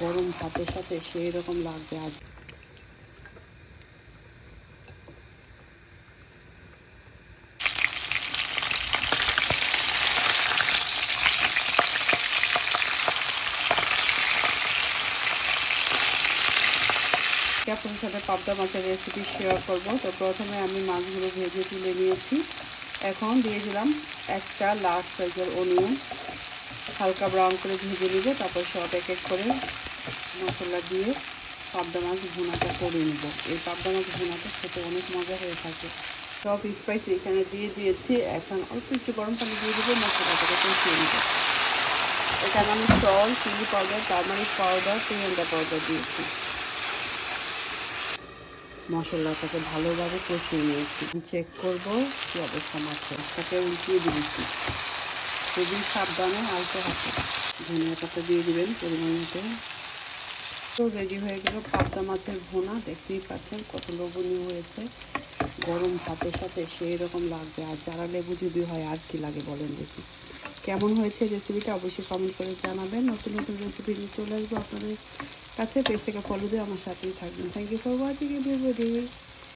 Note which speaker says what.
Speaker 1: গরম ভাতের সাথে সেই রকম লাগবে। আর আপনাদের সাথে পাবদা মাছের রেসিপি শেয়ার করব। তো প্রথমে আমি মাছগুলো ভেজে তুলে নিয়েছি। এখন দিয়ে দিলাম একটা লার্জ সাইজের অনিয়ন, হালকা ব্রাউন করে ভেজে নিব। তারপর সব এক এক করে মশলা দিয়ে পাবদা মাছ ভুনাটা করে নেব। এই পাবদা মাছ ভুনাটা খেতে অনেক মজা হয়ে থাকে। সব স্পাইস এখানে দিয়ে দিয়েছি। এখন অল্প একটু গরম পানি দিয়ে দেবো, মশলাটাকে কষিয়ে নেব। এখানে আমি salt, chilli powder, turmeric powder, coriander powder দিয়েছি। মশলাটাকে ভালোভাবে কষিয়ে নিয়েছি। চেক করব কি অবস্থা মাছের, তাকে উল্টিয়ে দিয়েছি। খুবই সাবধানে আলতো হাতে ধনিয়া পাতা দিয়ে দিবেন পরিমাণ মতো। তো রেডি হয়ে গেল পাবদা মাছের ভুনা। দেখতেই পাচ্ছেন কত লোভনীয় হয়েছে। গরম ভাতের সাথে সেই রকম লাগবে। আর যারা লেবু যদি হয় আর কি লাগে বলেন দেখি। কেমন হয়েছে রেসিপিটা অবশ্যই কমেন্ট করে জানাবেন। নতুন নতুন রেসিপি নিয়ে চলে আসবো আপনাদের কাছে। পেজটাকে ফলো দিয়ে আমার সাথেই থাকবেন। Thank you for watching everybody.